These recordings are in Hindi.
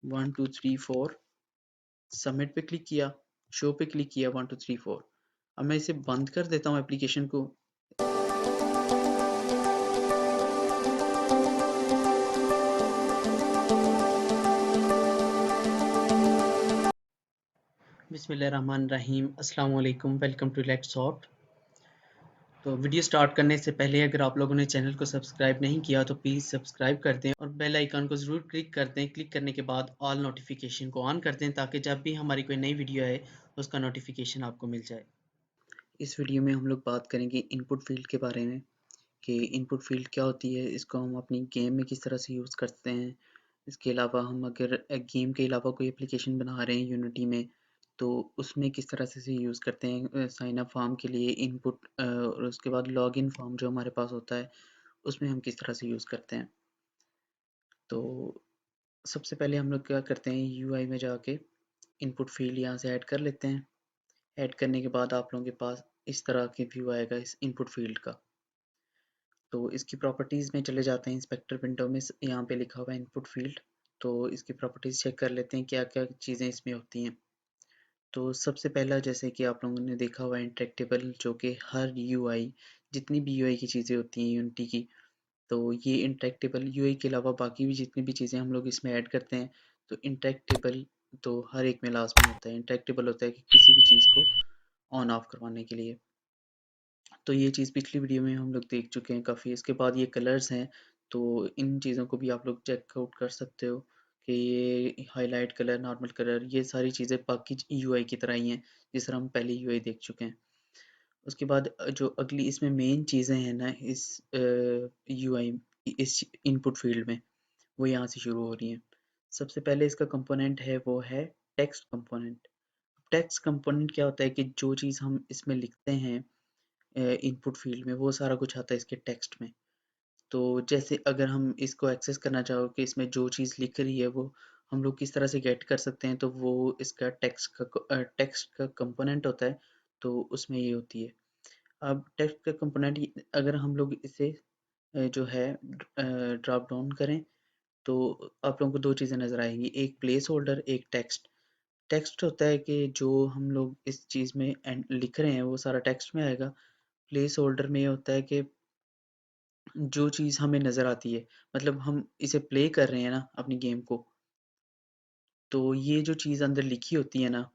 1 2 3 4 सबमिट पे क्लिक किया, शो पे क्लिक किया 1 2 3 4। अब मैं इसे बंद कर देता हूँ एप्लीकेशन को। बिस्मिल्लाहिर्रहमानिर्रहीम, अस्सलाम वालेकुम, वेलकम टू लेट्स सॉफ्ट। तो वीडियो स्टार्ट करने से पहले अगर आप लोगों ने चैनल को सब्सक्राइब नहीं किया तो प्लीज़ सब्सक्राइब कर दें और बेल आइकन को ज़रूर क्लिक कर दें। क्लिक करने के बाद ऑल नोटिफिकेशन को ऑन कर दें ताकि जब भी हमारी कोई नई वीडियो आए उसका नोटिफिकेशन आपको मिल जाए। इस वीडियो में हम लोग बात करेंगे इनपुट फील्ड के बारे में कि इनपुट फील्ड क्या होती है, इसको हम अपनी गेम में किस तरह से यूज़ करते हैं। इसके अलावा हम अगर गेम के अलावा कोई एप्लीकेशन बना रहे हैं यूनिटी में तो उसमें किस तरह से इसे यूज़ करते हैं। साइन अप फॉर्म के लिए इनपुट और उसके बाद लॉगिन फॉर्म जो हमारे पास होता है उसमें हम किस तरह से यूज़ करते हैं। तो सबसे पहले हम लोग क्या करते हैं, यूआई में जाके इनपुट फील्ड यहाँ से ऐड कर लेते हैं। ऐड करने के बाद आप लोगों के पास इस तरह की व्यू आएगा इस इनपुट फील्ड का। तो इसकी प्रॉपर्टीज़ में चले जाते हैं, इंस्पेक्टर विंडो में यहाँ पे लिखा हुआ है इनपुट फील्ड। तो इसकी प्रॉपर्टीज़ चेक कर लेते हैं क्या क्या चीज़ें इसमें होती हैं। तो सबसे पहला जैसे कि आप लोगों ने देखा हुआ है इंटरेक्टेबल, जो कि हर यूआई जितनी भी यूआई की चीज़ें होती हैं यूनिटी की, तो ये इंटरेक्टेबल यूआई के अलावा बाकी भी जितनी भी चीज़ें हम लोग इसमें ऐड करते हैं तो इंटरेक्टेबल तो हर एक में लाजमी होता है। इंटरेक्टेबल होता है कि किसी भी चीज़ को ऑन ऑफ करवाने के लिए। तो ये चीज़ पिछली वीडियो में हम लोग देख चुके हैं काफ़ी। इसके बाद ये कलर्स हैं, तो इन चीज़ों को भी आप लोग चेकआउट कर सकते हो कि ये हाइलाइट कलर, नॉर्मल कलर, ये सारी चीज़ें बाकी यूआई की तरह ही हैं जिस तरह हम पहले यूआई देख चुके हैं। उसके बाद जो अगली इसमें मेन चीज़ें हैं ना इस यूआई इस इनपुट फील्ड में, वो यहाँ से शुरू हो रही हैं। सबसे पहले इसका कंपोनेंट है वो है टेक्स्ट कंपोनेंट। टेक्स्ट कंपोनेंट क्या होता है कि जो चीज़ हम इसमें लिखते हैं इनपुट फील्ड में, वो सारा कुछ आता है इसके टेक्स्ट में। तो जैसे अगर हम इसको एक्सेस करना चाहो कि इसमें जो चीज़ लिख रही है वो हम लोग किस तरह से गेट कर सकते हैं, तो वो इसका टेक्स्ट का कंपोनेंट होता है, तो उसमें ये होती है। अब टेक्स्ट का कंपोनेंट अगर हम लोग इसे जो है ड्रॉप डाउन करें तो आप लोगों को 2 चीज़ें नज़र आएँगी, एक प्लेस होल्डर, एक टेक्स्ट। टेक्स्ट होता है कि जो हम लोग इस चीज़ में लिख रहे हैं वो सारा टेक्स्ट में आएगा। प्लेस होल्डर में ये होता है कि जो चीज़ हमें नज़र आती है, मतलब हम इसे प्ले कर रहे हैं ना अपनी गेम को, तो ये जो चीज़ अंदर लिखी होती है ना,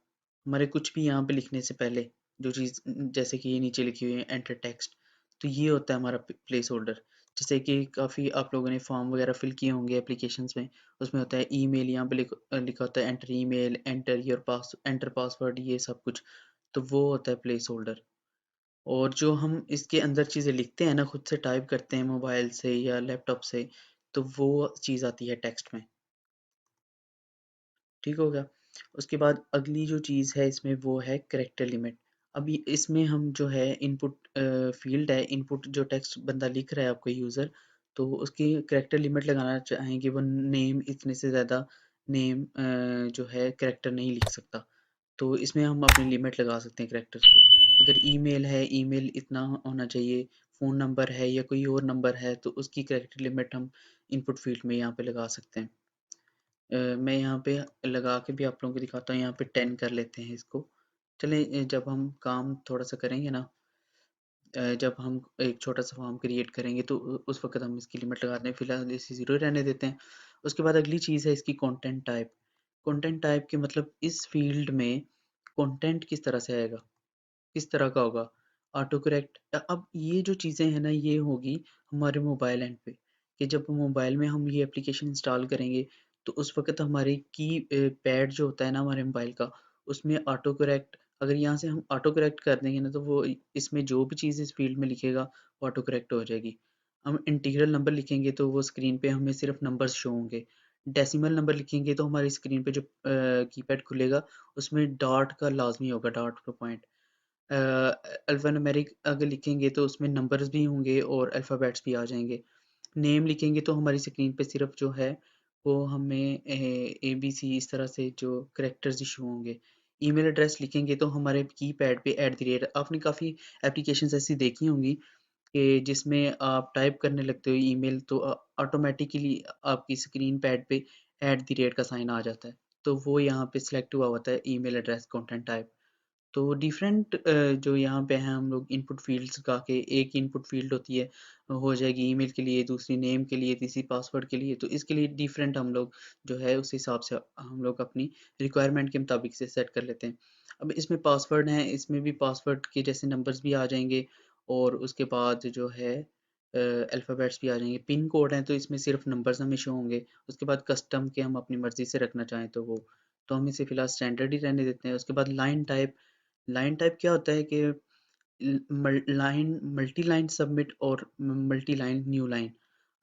हमारे कुछ भी यहाँ पे लिखने से पहले जो चीज़ जैसे कि ये नीचे लिखी हुई है एंटर टेक्स्ट, तो ये होता है हमारा प्लेस होल्डर। जैसे कि काफ़ी आप लोगों ने फॉर्म वगैरह फिल किए होंगे एप्लीकेशंस में, उसमें होता है ईमेल, यहाँ पे लिखा होता है एंटर ईमेल, एंटर पासवर्ड, ये सब कुछ, तो वो होता है प्लेस होल्डर। और जो हम इसके अंदर चीज़ें लिखते हैं ना, खुद से टाइप करते हैं मोबाइल से या लैपटॉप से, तो वो चीज़ आती है टेक्स्ट में। ठीक हो गया? उसके बाद अगली जो चीज़ है इसमें वो है कैरेक्टर लिमिट। अभी इसमें हम जो है इनपुट फ़ील्ड है, इनपुट जो टेक्स्ट बंदा लिख रहा है आपको यूज़र, तो उसकी कैरेक्टर लिमिट लगाना चाहेंगे वो नेम इतने से ज़्यादा नेम जो है कैरेक्टर नहीं लिख सकता। तो इसमें हम अपनी लिमिट लगा सकते हैं कैरेक्टर्स को। अगर ईमेल है, ईमेल इतना होना चाहिए, फ़ोन नंबर है या कोई और नंबर है तो उसकी कैरेक्टर लिमिट हम इनपुट फ़ील्ड में यहाँ पे लगा सकते हैं। मैं यहाँ पे लगा के भी आप लोगों को दिखाता हूँ, यहाँ पे 10 कर लेते हैं इसको। चलें जब हम काम थोड़ा-सा करेंगे ना, जब हम एक छोटा-सा फॉर्म क्रिएट करेंगे तो उस वक़्त हम इसकी लिमिट लगा दें, फिलहाल इसे 0 रहने देते हैं। उसके बाद अगली चीज़ है इसकी कंटेंट टाइप। कंटेंट टाइप के मतलब इस फ़ील्ड में कंटेंट किस तरह से आएगा, किस तरह का होगा? ऑटो करेक्ट अब ये जो चीज़ें हैं ना, ये होगी हमारे मोबाइल एंड पे, कि जब मोबाइल में हम ये एप्लीकेशन इंस्टॉल करेंगे, तो उस वक़्त हमारे पैड जो होता है ना हमारे मोबाइल का, उसमें ऑटो करेक्ट अगर यहाँ से हम ऑटो करेक्ट कर देंगे ना, तो वो इसमें जो भी चीज़ इस फ़ील्ड में लिखेगा, वो ऑटो करेक्ट हो जाएगी। हम इंटीग्रल नंबर लिखेंगे, तो वो स्क्रीन पे हमें सिर्फ़ नंबर्स शो होंगे। डेसिमल नंबर लिखेंगे, तो हमारी स्क्रीन पे जो कीपैड खुलेगा, उसमें डॉट का लाज़मी होगा, डॉट का पॉइंट। अ, अल्फ़ान्यूमेरिक अगर लिखेंगे तो उसमें नंबर्स भी होंगे और अल्फ़ाबेट्स भी आ जाएँगे। नेम लिखेंगे तो हमारी स्क्रीन पे सिर्फ़ जो है वो हमें एबीसी इस तरह से जो कैरेक्टर्स ही शो होंगे। ईमेल एड्रेस लिखेंगे तो हमारे कीपैड पे एट द रेट आपने काफ़ी एप्लीकेशंस ऐसी देखी होंगी कि जिसमें आप टाइप करने लगते हो ईमेल तो ऑटोमैटिकली आपकी स्क्रीन पैड पे @ का साइन आ जाता है, तो वो यहाँ पे सिलेक्ट हुआ होता है ईमेल एड्रेस कंटेंट टाइप। तो डिफरेंट जो यहाँ पे हैं हम लोग इनपुट फ़ील्ड्स का के एक इनपुट फ़ील्ड होती है, हो जाएगी ईमेल के लिए, दूसरी नेम के लिए, तीसरी पासवर्ड के लिए, तो इसके लिए डिफरेंट हम लोग जो है उस हिसाब से हम लोग अपनी रिक्वायरमेंट के मुताबिक से सेट कर लेते हैं। अब इसमें पासवर्ड हैं, इसमें भी पासवर्ड के जैसे नंबर्स भी आ जाएँगे और उसके बाद जो है अल्फ़ाबेट्स भी आ जाएँगे। पिन कोड हैं तो इसमें सिर्फ़ नंबर्स हमें शो होंगे, उसके बाद कस्टम के हम अपनी मर्ज़ी से रखना चाहें तो वो, तो हम इसे फ़िलहाल स्टैंडर्ड ही रहने देते हैं। उसके बाद लाइन टाइप क्या होता है कि लाइन मल्टी लाइन सबमिट और मल्टी लाइन न्यू लाइन।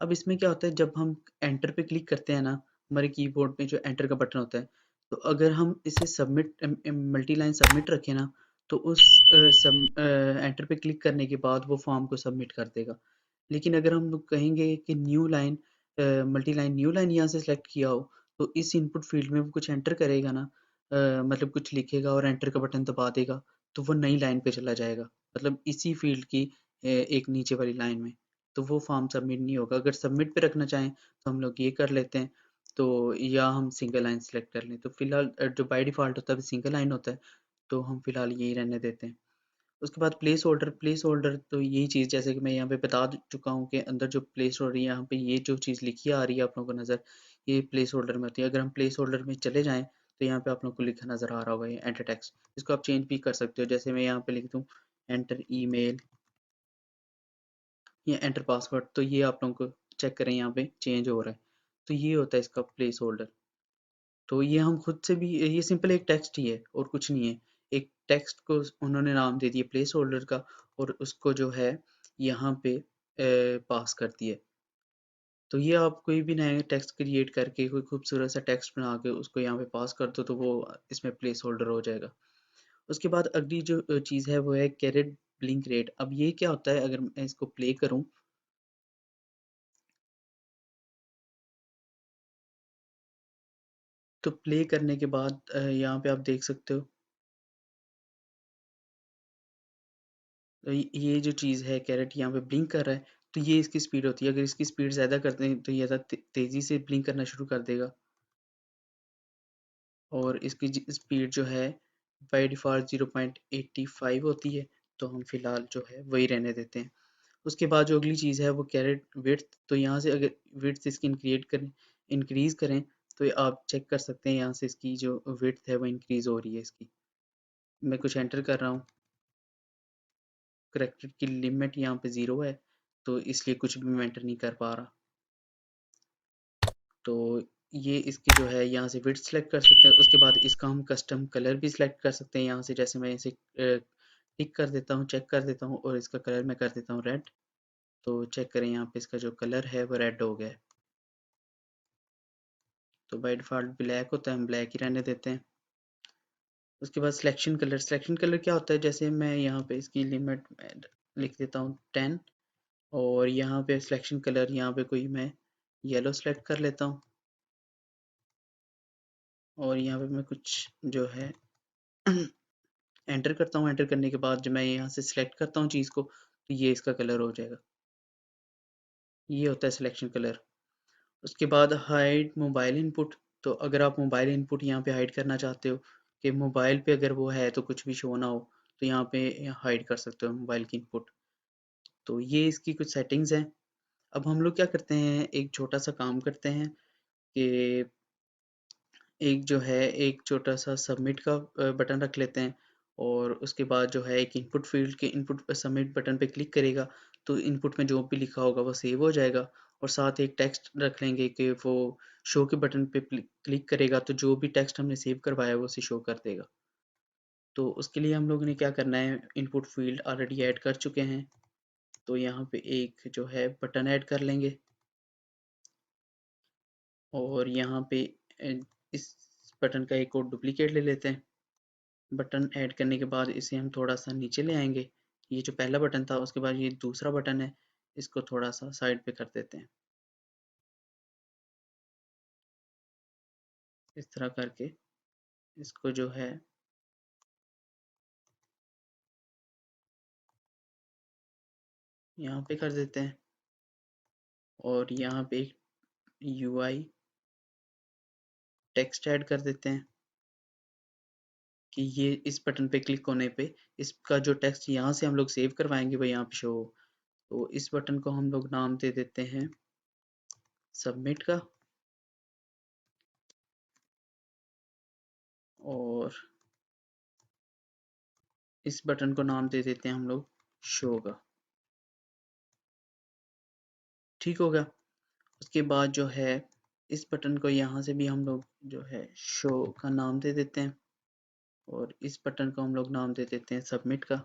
अब इसमें क्या होता है जब हम एंटर पे क्लिक करते हैं ना, हमारे कीबोर्ड पे जो एंटर का बटन होता है, तो अगर हम इसे सबमिट मल्टी लाइन सबमिट रखें ना, तो उस एंटर पे क्लिक करने के बाद वो फॉर्म को सबमिट कर देगा। लेकिन अगर हम लोग कहेंगे कि new line multi line new line यहाँ से सेलेक्ट किया हो, तो इस इनपुट फील्ड में वो कुछ एंटर करेगा ना, मतलब कुछ लिखेगा और एंटर का बटन दबा देगा, तो वो नई लाइन पे चला जाएगा। मतलब इसी फील्ड की एक नीचे वाली लाइन में, तो वो फॉर्म सबमिट नहीं होगा। अगर सबमिट पे रखना चाहें तो हम लोग ये कर लेते हैं, तो या हम सिंगल लाइन सेलेक्ट कर लें। तो फिलहाल जो बाय डिफ़ॉल्ट होता है वो सिंगल लाइन होता है, तो हम फिलहाल यही रहने देते हैं। उसके बाद प्लेस होल्डर तो यही चीज़ जैसे कि मैं यहाँ पे बता चुका हूँ कि अंदर जो प्लेस होल्डर यहाँ पे ये जो चीज़ लिखी आ रही है आप लोगों को नज़र, ये प्लेस होल्डर में होती है। अगर हम प्लेस होल्डर में चले जाएँ तो यहाँ पे आप लोगों को लिखा नज़र आ रहा होगा ये एंटर टेक्स्ट। इसको आप चेंज भी कर सकते हो, जैसे मैं यहाँ पे लिख दूँ एंटर ईमेल या एंटर पासवर्ड, तो ये आप लोगों को चेक करें यहाँ पे चेंज हो रहा है। तो ये होता है इसका प्लेस होल्डर। तो ये हम खुद से भी ये सिंपल एक टेक्स्ट ही है और कुछ नहीं है। एक टेक्स्ट को उन्होंने नाम दे दिया प्लेस होल्डर का और उसको जो है यहाँ पे पास कर दिया। तो ये आप कोई भी नया टेक्स्ट क्रिएट करके कोई खूबसूरत सा टेक्स्ट बना के उसको यहाँ पे पास कर दो तो वो इसमें प्लेस होल्डर हो जाएगा। उसके बाद अगली जो चीज़ है वो है कैरेट ब्लिंक रेट। अब ये क्या होता है अगर मैं इसको प्ले करूँ, तो प्ले करने के बाद यहाँ पे आप देख सकते हो, तो ये जो चीज़ है कैरेट यहाँ पे ब्लिंक कर रहा है, तो ये इसकी स्पीड होती है। अगर इसकी स्पीड ज़्यादा करते हैं तो ये ज़्यादा तेज़ी से ब्लिंक करना शुरू कर देगा और इसकी स्पीड जो है बाय डिफ़ॉल्ट 0.85 होती है, तो हम फ़िलहाल जो है वही रहने देते हैं। उसके बाद जो अगली चीज़ है वो कैरेट विड्थ, तो यहाँ से अगर विड्थ इसकी इंक्रीज़ करें तो ये आप चेक कर सकते हैं यहाँ से इसकी जो विड्थ है वो इंक्रीज़ हो रही है इसकी। मैं कुछ एंटर कर रहा हूँ, करैक्टर की लिमिट यहाँ पे 0 है, तो इसलिए कुछ भी मैं एंटर नहीं कर पा रहा। तो ये इसकी जो है यहाँ से विड्थ सेलेक्ट कर सकते हैं। उसके बाद इसका हम कस्टम कलर भी सिलेक्ट कर सकते हैं यहाँ से, जैसे मैं इसे टिक कर देता हूँ, चेक कर देता हूँ और इसका कलर मैं कर देता हूँ रेड। तो चेक करें यहाँ पे इसका जो कलर है वो रेड हो गया है। तो बाय डिफ़ॉल्ट ब्लैक होता है, हम ब्लैक ही रहने देते हैं। उसके बाद सिलेक्शन कलर क्या होता है, जैसे मैं यहाँ पे इसकी लिमिट लिख देता हूँ 10 और यहाँ पे सिलेक्शन कलर यहाँ पे कोई मैं येलो सेलेक्ट कर लेता हूँ और यहाँ पे मैं कुछ जो है एंटर करता हूँ। एंटर करने के बाद जब मैं यहाँ से सिलेक्ट करता हूँ चीज़ को, तो ये इसका कलर हो जाएगा। ये होता है सिलेक्शन कलर। उसके बाद हाइड मोबाइल इनपुट, तो अगर आप मोबाइल इनपुट यहाँ पे हाइड करना चाहते हो कि मोबाइल पे अगर वो है तो कुछ भी शो ना हो, तो यहाँ पे हाइड कर सकते हो मोबाइल की इनपुट। तो ये इसकी कुछ सेटिंग्स हैं। अब हम लोग क्या करते हैं, एक छोटा सा काम करते हैं कि एक जो है एक छोटा सा सबमिट का बटन रख लेते हैं और उसके बाद जो है एक इनपुट फील्ड के इनपुट सबमिट बटन पे क्लिक करेगा, तो इनपुट में जो भी लिखा होगा वो सेव हो जाएगा और साथ एक टेक्स्ट रख लेंगे कि वो शो के बटन पे क्लिक करेगा तो जो भी टेक्स्ट हमने सेव करवाया है वो उसे शो कर देगा। तो उसके लिए हम लोगों ने क्या करना है, इनपुट फील्ड ऑलरेडी ऐड कर चुके हैं, तो यहाँ पे एक जो है बटन ऐड कर लेंगे और यहाँ पे अ, इस बटन का एक और डुप्लीकेट ले लेते हैं। बटन ऐड करने के बाद इसे हम थोड़ा-सा नीचे ले आएँगे। ये जो पहला बटन था उसके बाद ये दूसरा बटन है, इसको थोड़ा-सा साइड पे कर देते हैं। इस तरह करके इसको जो है यहाँ पे कर देते हैं और यहाँ पे एक यूआई टेक्स्ट ऐड कर देते हैं कि ये इस बटन पे क्लिक होने पे इसका जो टेक्स्ट यहाँ से हम लोग सेव करवाएंगे वो यहाँ पे शो हो। तो इस बटन को हम लोग नाम दे देते हैं सबमिट का, और इस बटन को नाम दे देते हैं हम लोग शो का। ठीक हो गया। उसके बाद जो है इस बटन को यहाँ से भी हम लोग जो है शो का नाम दे देते हैं, और इस बटन को हम लोग नाम दे देते हैं सबमिट का।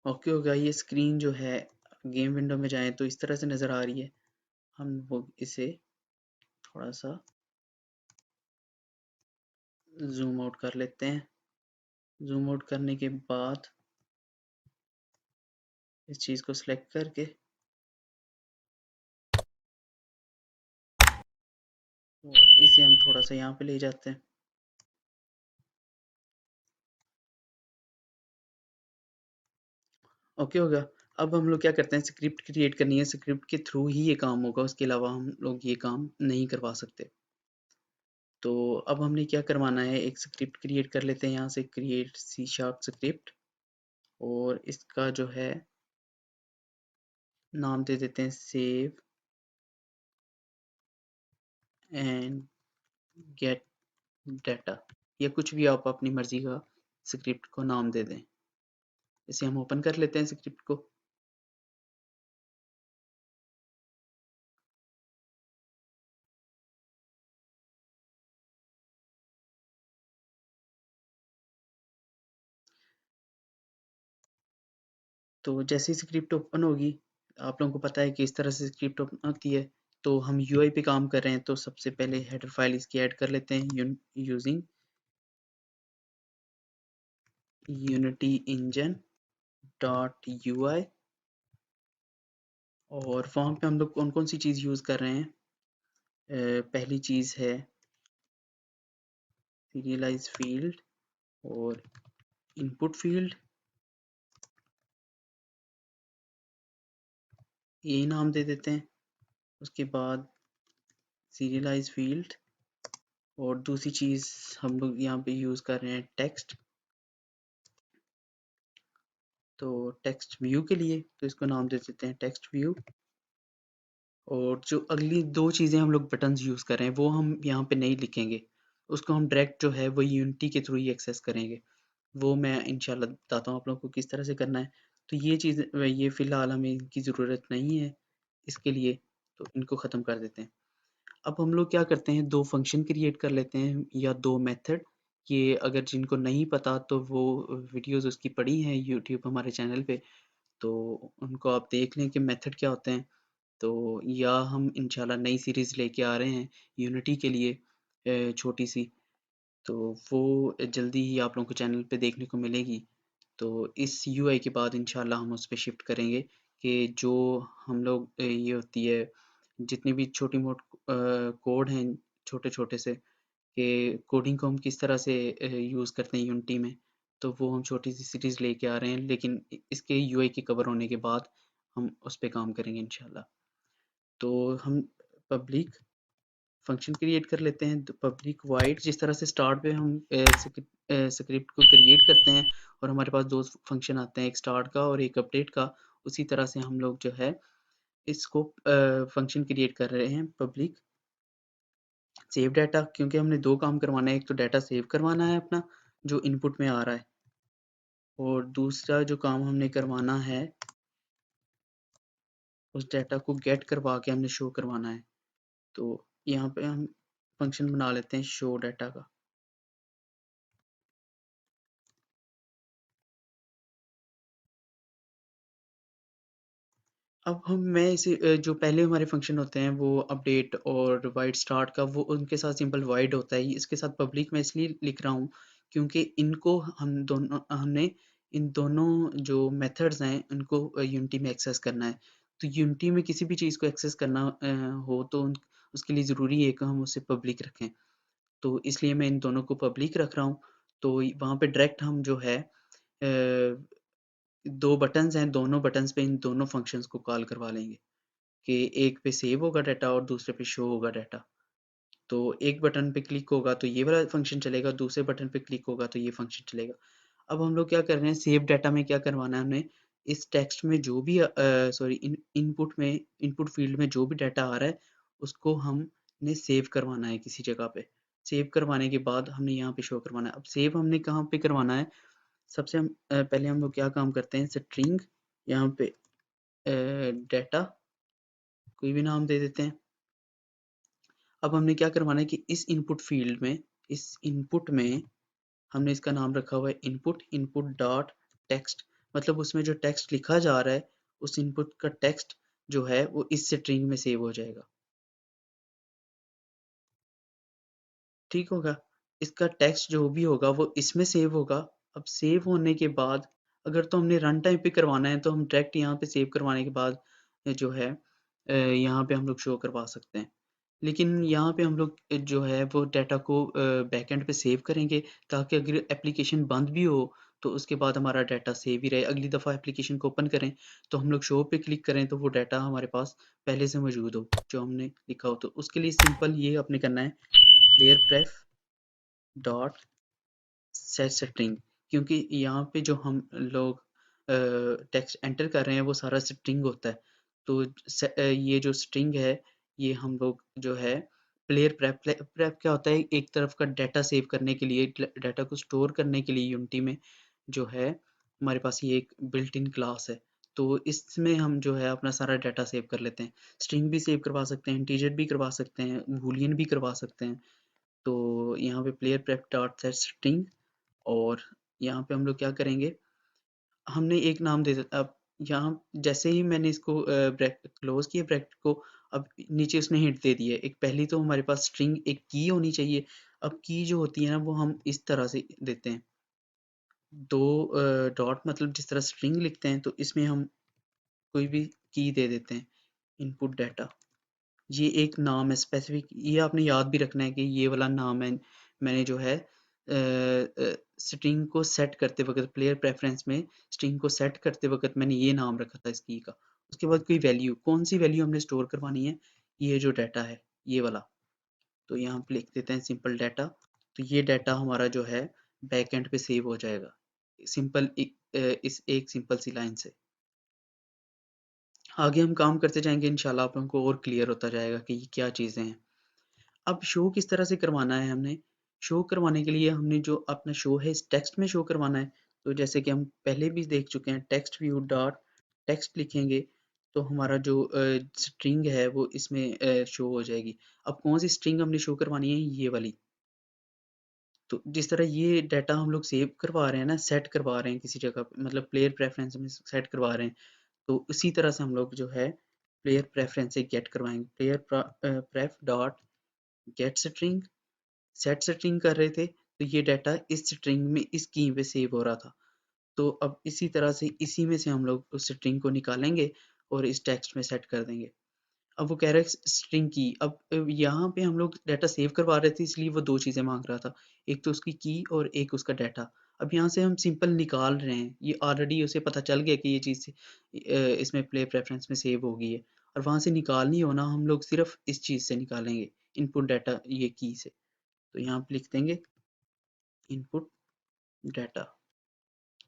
ओके हो गया। ये स्क्रीन जो है गेम विंडो में जाएं तो इस तरह से नज़र आ रही है। हम वो इसे थोड़ा सा जूम आउट कर लेते हैं। जूम आउट करने के बाद इस चीज़ को सिलेक्ट करके और इसे हम थोड़ा सा यहाँ पे ले जाते हैं। ओके हो गया। अब हम लोग क्या करते हैं, स्क्रिप्ट क्रिएट करनी है, स्क्रिप्ट के थ्रू ही ये काम होगा, उसके अलावा हम लोग ये काम नहीं करवा सकते। तो अब हमने क्या करवाना है, एक स्क्रिप्ट क्रिएट कर लेते हैं यहाँ से, क्रिएट सी शार्प स्क्रिप्ट, और इसका जो है नाम दे देते हैं सेव एंड गेट डाटा, या कुछ भी आप अपनी मर्जी का स्क्रिप्ट को नाम दे दें। इसे हम ओपन कर लेते हैं स्क्रिप्ट को। तो जैसे ही स्क्रिप्ट ओपन होगी, आप लोगों को पता है कि इस तरह से स्क्रिप्ट ओपन होती है। तो हम यूआई पे काम कर रहे हैं, तो सबसे पहले हेडर फाइल इसकी ऐड कर लेते हैं using unity engine dot UI, और वहाँ पे हम लोग कौन कौन सी चीज़ यूज़ कर रहे हैं। पहली चीज़ है सीरियलाइज फील्ड और इनपुट फील्ड, यही नाम दे देते हैं। उसके बाद सीरियलाइज फील्ड, और दूसरी चीज़ हम लोग यहाँ पे यूज़ कर रहे हैं टेक्स्ट। तो टेक्स्ट व्यू के लिए तो इसको नाम दे देते हैं टेक्स्ट व्यू। और जो अगली दो चीज़ें हम लोग बटन्स यूज़ कर रहे हैं वो हम यहाँ पे नहीं लिखेंगे, उसको हम डायरेक्ट जो है वो यूनिटी के थ्रू ही एक्सेस करेंगे। वो मैं इंशाल्लाह बताता हूँ आप लोगों को किस तरह से करना है। तो ये चीज़ ये फ़िलहाल हमें इनकी ज़रूरत नहीं है इसके लिए, तो इनको ख़त्म कर देते हैं। अब हम लोग क्या करते हैं, दो फंक्शन क्रिएट कर लेते हैं या दो मेथड। ये अगर जिनको नहीं पता तो वो वीडियोज़ उसकी पड़ी हैं यूट्यूब हमारे चैनल पे, तो उनको आप देख लें कि मेथड क्या होते हैं। तो या हम इंशाल्लाह नई सीरीज़ लेके आ रहे हैं यूनिटी के लिए, छोटी सी, तो वो जल्दी ही आप लोगों को चैनल पे देखने को मिलेगी। तो इस यूआई के बाद इंशाल्लाह हम उस पे शिफ्ट करेंगे कि जो हम लोग ये होती है जितनी भी छोटी मोट कोड हैं छोटे छोटे से, कि कोडिंग को हम किस तरह से यूज़ करते हैं यूनिटी में, तो वो हम छोटी सी सीरीज़ लेके आ रहे हैं, लेकिन इसके यूआई के कवर होने के बाद हम उस पे काम करेंगे इंशाल्लाह। तो हम पब्लिक फंक्शन क्रिएट कर लेते हैं, तो पब्लिक वाइड जिस तरह से स्टार्ट पे हम स्क्रिप्ट को क्रिएट करते हैं और हमारे पास दो फंक्शन आते हैं, एक स्टार्ट का और एक अपडेट का, उसी तरह से हम लोग जो है इसको फंक्शन क्रिएट कर रहे हैं पब्लिक सेव डाटा, क्योंकि हमने दो काम करवाना है, एक तो डाटा सेव करवाना है अपना जो इनपुट में आ रहा है, और दूसरा जो काम हमने करवाना है उस डाटा को गेट करवा के हमने शो करवाना है। तो यहाँ पे हम फंक्शन बना लेते हैं शो डाटा का। अब हम मैं इसे जो पहले हमारे फंक्शन होते हैं वो अपडेट और वाइड स्टार्ट का, वो उनके साथ सिंपल वाइड होता है, इसके साथ पब्लिक मैं इसलिए लिख रहा हूँ क्योंकि इनको हम दोनों हमने इन दोनों जो मेथड्स हैं उनको यूनिटी में एक्सेस करना है। तो यूनिटी में किसी भी चीज़ को एक्सेस करना हो तो उसके लिए ज़रूरी है कि हम उसे पब्लिक रखें, तो इसलिए मैं इन दोनों को पब्लिक रख रहा हूँ। तो वहाँ पे डायरेक्ट हम जो है दो बटन्स हैं, दोनों बटन्स पे इन दोनों फंक्शंस को कॉल करवा लेंगे कि एक पे सेव होगा डाटा और दूसरे पे शो होगा डाटा। तो एक बटन पे क्लिक होगा तो ये वाला फंक्शन चलेगा, दूसरे बटन पे क्लिक होगा तो ये फंक्शन चलेगा। अब हम लोग क्या कर रहे हैं, सेव डाटा में क्या करवाना है हमें, इस टेक्स्ट में जो भी सॉरी इनपुट में, इनपुट फील्ड में जो भी डाटा आ रहा है उसको हमने सेव करवाना है किसी जगह पे। सेव करवाने के बाद हमने यहाँ पे शो करवाना है। अब सेव हमने कहाँ पे करवाना है, सबसे पहले हम लोग क्या काम करते हैं, स्ट्रिंग यहाँ पे डाटा कोई भी नाम दे देते हैं। अब हमने क्या करवाना है कि इस इनपुट फील्ड में, इस इनपुट में हमने इसका नाम रखा हुआ है इनपुट, इनपुट डॉट टेक्स्ट, मतलब उसमें जो टेक्स्ट लिखा जा रहा है उस इनपुट का टेक्स्ट जो है वो इस स्ट्रिंग में सेव हो जाएगा। ठीक होगा, इसका टेक्स्ट जो भी होगा वो इसमें सेव होगा। अब सेव होने के बाद अगर तो हमने रन टाइम पे करवाना है तो हम डायरेक्ट यहाँ पे सेव करवाने के बाद जो है यहाँ पे हम लोग शो करवा सकते हैं। लेकिन यहाँ पे हम लोग जो है वो डाटा को बैकएंड पे सेव करेंगे ताकि अगर एप्लीकेशन बंद भी हो तो उसके बाद हमारा डाटा सेव ही रहे। अगली दफ़ा एप्लीकेशन को ओपन करें तो हम लोग शो पे क्लिक करें तो वो डाटा हमारे पास पहले से मौजूद हो जो हमने लिखा हो। तो उसके लिए सिंपल ये आपने करना है, क्लियर प्रेफ डॉट सेट स्ट्रिंग, क्योंकि यहाँ पे जो हम लोग टेक्स्ट एंटर कर रहे हैं वो सारा स्ट्रिंग होता है। तो ये जो स्ट्रिंग है ये हम लोग जो है प्लेयर प्रेप, प्रेप क्या होता है, एक तरफ का डाटा सेव करने के लिए, डाटा को स्टोर करने के लिए यूनिटी में जो है हमारे पास ये एक बिल्ट इन क्लास है। तो इसमें हम जो है अपना सारा डाटा सेव कर लेते हैं। स्ट्रिंग भी सेव करवा सकते हैं, इंटीजर भी करवा सकते हैं, बूलियन भी करवा सकते हैं। तो यहाँ पे player prep dot set string, और यहाँ पे हम लोग क्या करेंगे, हमने एक नाम दे दिया। अब यहाँ जैसे ही मैंने इसको ब्रैकेट क्लोज किया ब्रैकेट को, अब नीचे उसने हिंट दे दी है। एक पहली तो हमारे पास स्ट्रिंग एक की होनी चाहिए। अब की जो होती है ना वो हम इस तरह से देते हैं, दो डॉट, मतलब जिस तरह स्ट्रिंग लिखते हैं तो इसमें हम कोई भी की दे देते हैं, इनपुट डाटा। ये एक नाम है स्पेसिफिक, ये आपने याद भी रखना है कि ये वाला नाम है। मैंने जो है स्ट्रिंग को सेट करते वक्त, प्लेयर प्रेफरेंस में स्ट्रिंग को सेट करते वक्त मैंने ये नाम रखा था इस की का। उसके बाद कोई वैल्यू, कौन सी वैल्यू हमने स्टोर करवानी है, ये जो डाटा है ये वाला। तो यहाँ पे लिख देते हैं सिंपल डाटा। तो ये डाटा हमारा जो है बैक एंड पे सेव हो जाएगा, सिंपल इस एक सिंपल सी लाइन से। आगे हम काम करते जाएंगे, इंशाल्लाह आप लोगों को और क्लियर होता जाएगा कि ये क्या चीज़ें हैं। अब शो किस तरह से करवाना है हमने, शो करवाने के लिए हमने जो अपना शो है इस टेक्स्ट में शो करवाना है। तो जैसे कि हम पहले भी देख चुके हैं, टेक्स्ट व्यू डॉट टेक्स्ट लिखेंगे तो हमारा जो स्ट्रिंग है वो इसमें शो हो जाएगी। अब कौन सी स्ट्रिंग हमने शो करवानी है, ये वाली। तो जिस तरह ये डाटा हम लोग सेव करवा रहे हैं ना, सेट करवा रहे हैं किसी जगह पे, मतलब प्लेयर प्रेफरेंस में सेट करवा रहे हैं, तो उसी तरह से हम लोग जो है प्लेयर प्रेफरेंस से गेट करवाएंगे। Player pref dot get string, set string कर रहे थे तो ये डाटा इस स्ट्रिंग में इस की पे सेव हो रहा था। तो अब इसी तरह से इसी में से हम लोग उस स्ट्रिंग को निकालेंगे और इस टेक्स्ट में सेट कर देंगे। अब वो कह रहा है स्ट्रिंग की, अब यहाँ पे हम लोग डाटा सेव करवा रहे थे इसलिए वो दो चीज़ें मांग रहा था, एक तो उसकी की और एक उसका डाटा। अब यहाँ से हम सिंपल निकाल रहे हैं, ये ऑलरेडी उसे पता चल गया कि ये चीज़ इसमें प्ले प्रेफरेंस में सेव हो गई है, और वहाँ से निकालनी हो ना, हम लोग सिर्फ इस चीज़ से निकालेंगे, इनपुट डाटा ये की से। तो यहाँ पे लिख देंगे इनपुट डाटा।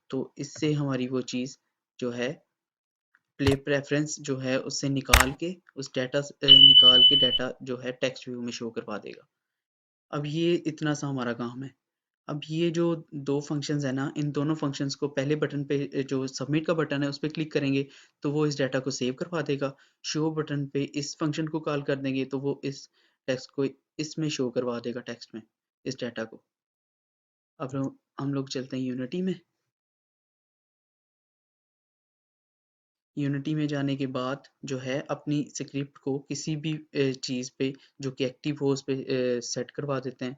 तो इससे हमारी वो चीज़ जो है प्ले प्रेफरेंस जो है उससे निकाल के, उस डाटा निकाल के डाटा जो है टेक्स्ट व्यू में शो करवा देगा। अब ये इतना सा हमारा काम है। अब ये जो दो फंक्शंस है ना, इन दोनों फंक्शंस को पहले बटन पे जो सबमिट का बटन है उस पर क्लिक करेंगे तो वो इस डाटा को सेव करवा देगा। शो बटन पे इस फंक्शन को कॉल कर देंगे तो वो इस टेक्स्ट को इसमें शो करवा देगा, टेक्स्ट में इस डाटा को। अब हम लोग चलते हैं यूनिटी में। यूनिटी में जाने के बाद जो है अपनी स्क्रिप्ट को किसी भी चीज़ पे जो कि एक्टिव हो उस पे सेट करवा देते हैं,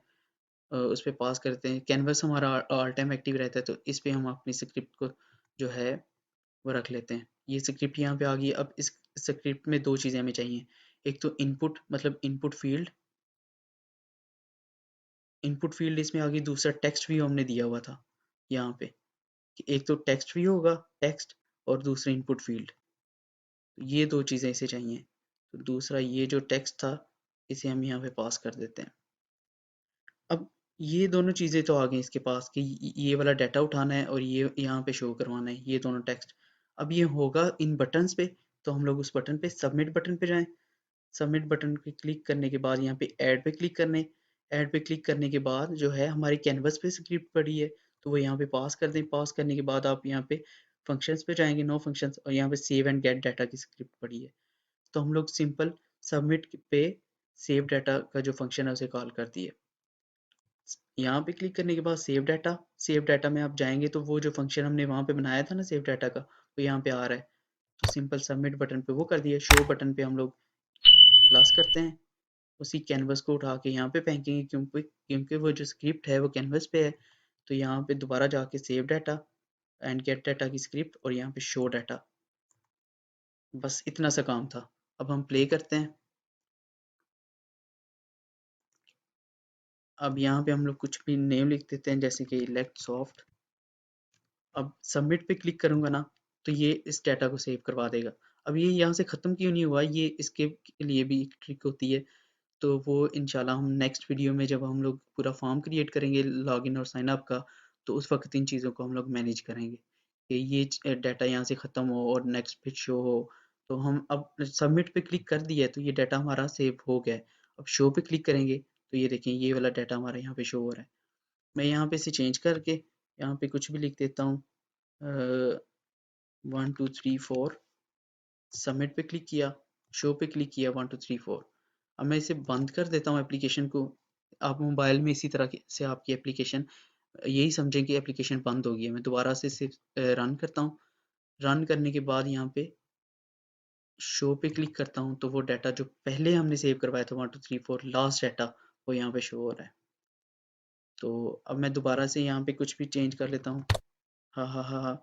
उस पे पास करते हैं। कैनवस हमारा ऑल टाइम एक्टिव रहता है तो इस पे हम अपनी स्क्रिप्ट को जो है वो रख लेते हैं। ये स्क्रिप्ट यहाँ पे आ गई। अब इस स्क्रिप्ट में दो चीज़ें हमें चाहिए, एक तो इनपुट, मतलब इनपुट फील्ड, इनपुट फील्ड इसमें आ गई। दूसरा टेक्स्ट व्यू हमने दिया हुआ था यहाँ पे कि एक तो टेक्स्ट व्यू होगा टेक्स्ट, और दूसरा इनपुट फील्ड, ये दो चीज़ें इसे चाहिए। तो दूसरा ये जो टेक्स्ट था इसे हम यहाँ पे पास कर देते हैं। अब ये दोनों चीज़ें तो आ गई इसके पास कि ये वाला डाटा उठाना है और ये यहाँ पे शो करवाना है, ये दोनों टेक्स्ट। अब ये होगा इन बटन्स पे, तो हम लोग उस बटन पे सबमिट बटन पे जाएं। सबमिट बटन पे क्लिक करने के बाद यहाँ पे ऐड पे क्लिक करने। ऐड पे क्लिक करने के बाद जो है हमारी कैनवस पे स्क्रिप्ट पड़ी है, तो वो यहाँ पे पास कर दें। पास करने के बाद आप यहाँ पे फंक्शंस पे जाएंगे, नो फंक्शंस, और यहाँ पे सेव एंड गेट डाटा की स्क्रिप्ट पड़ी है। तो हम लोग सिंपल सबमिट पे सेव डाटा का जो फंक्शन है उसे कॉल कर दिए। यहाँ पे क्लिक करने के बाद सेव डाटा में आप जाएंगे तो वो जो फंक्शन हमने वहाँ पे बनाया था ना सेव डाटा का, वो यहाँ पे आ रहा है। तो सिंपल सबमिट बटन पे वो कर दिया। शो बटन पे हम लोग प्लस करते हैं, उसी कैनवस को उठा के यहाँ पे फेंकेंगे, क्योंकि क्योंकि वो जो स्क्रिप्ट है वो कैनवस पे है। तो यहाँ पे दोबारा जाके save data and gate data की स्क्रिप्ट और यहाँ पे शो डाटा, बस इतना सा काम था। अब हम प्ले करते हैं। अब यहाँ पे हम लोग कुछ भी नेम लिख देते हैं, जैसे कि इलेक्ट सॉफ्ट। अब सबमिट पे क्लिक करूँगा ना, तो ये इस डाटा को सेव करवा देगा। अब ये यहाँ से ख़त्म क्यों नहीं हुआ, ये इसके लिए भी एक ट्रिक होती है। तो वो इंशाल्लाह हम नेक्स्ट वीडियो में जब हम लोग पूरा फॉर्म क्रिएट करेंगे लॉगिन और साइन अप का, तो उस वक्त इन चीज़ों को हम लोग मैनेज करेंगे कि ये डाटा यहाँ से ख़त्म हो और नेक्स्ट पे शो हो। तो हम अब सबमिट पे क्लिक कर दिया है, तो ये डाटा हमारा सेव हो गया है। अब शो पे क्लिक करेंगे तो ये देखें ये वाला डाटा हमारा यहाँ पे शो हो रहा है। मैं यहाँ पे इसे चेंज करके यहाँ पे कुछ भी लिख देता हूँ, 1 2 3 4। सबमिट पे क्लिक किया, शो पे क्लिक किया, 1 2 3 4। अब मैं इसे बंद कर देता हूँ एप्लीकेशन को। आप मोबाइल में इसी तरह से आपकी एप्लीकेशन, यही समझें कि एप्लीकेशन बंद हो गई है। मैं दोबारा से इसे रन करता हूँ। रन करने के बाद यहाँ पे शो पे क्लिक करता हूँ, तो वो डाटा जो पहले हमने सेव करवाया था 1 2 3 4 लास्ट डाटा, वो यहाँ पे शो हो रहा है। तो अब मैं दोबारा से यहाँ पे कुछ भी चेंज कर लेता हूँ, हाँ हाँ हाँ हाँ,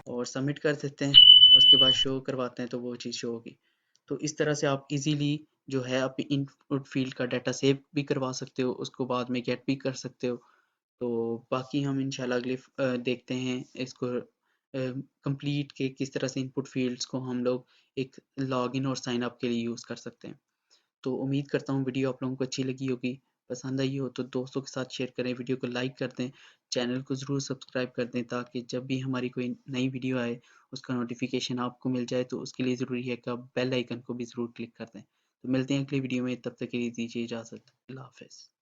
और सबमिट कर देते हैं। उसके बाद शो करवाते हैं तो वो चीज़ शो होगी। तो इस तरह से आप इजीली जो है अपनी इनपुट फील्ड का डाटा सेव भी करवा सकते हो, उसको बाद में गेट भी कर सकते हो। तो बाकी हम इंशाल्लाह अगले देखते हैं इसको कंप्लीट के किस तरह से इनपुट फील्ड्स को हम लोग एक लॉगिन और साइन अप के लिए यूज़ कर सकते हैं। तो उम्मीद करता हूँ वीडियो आप लोगों को अच्छी लगी होगी। पसंद आई हो तो दोस्तों के साथ शेयर करें, वीडियो को लाइक कर दें, चैनल को ज़रूर सब्सक्राइब कर दें, ताकि जब भी हमारी कोई नई वीडियो आए उसका नोटिफिकेशन आपको मिल जाए। तो उसके लिए ज़रूरी है कि आप बेल आइकन को भी ज़रूर क्लिक कर दें। तो मिलते हैं अगली वीडियो में, तब तक के लिए दीजिए इजाज़त। अल्लाह हाफ़िज़।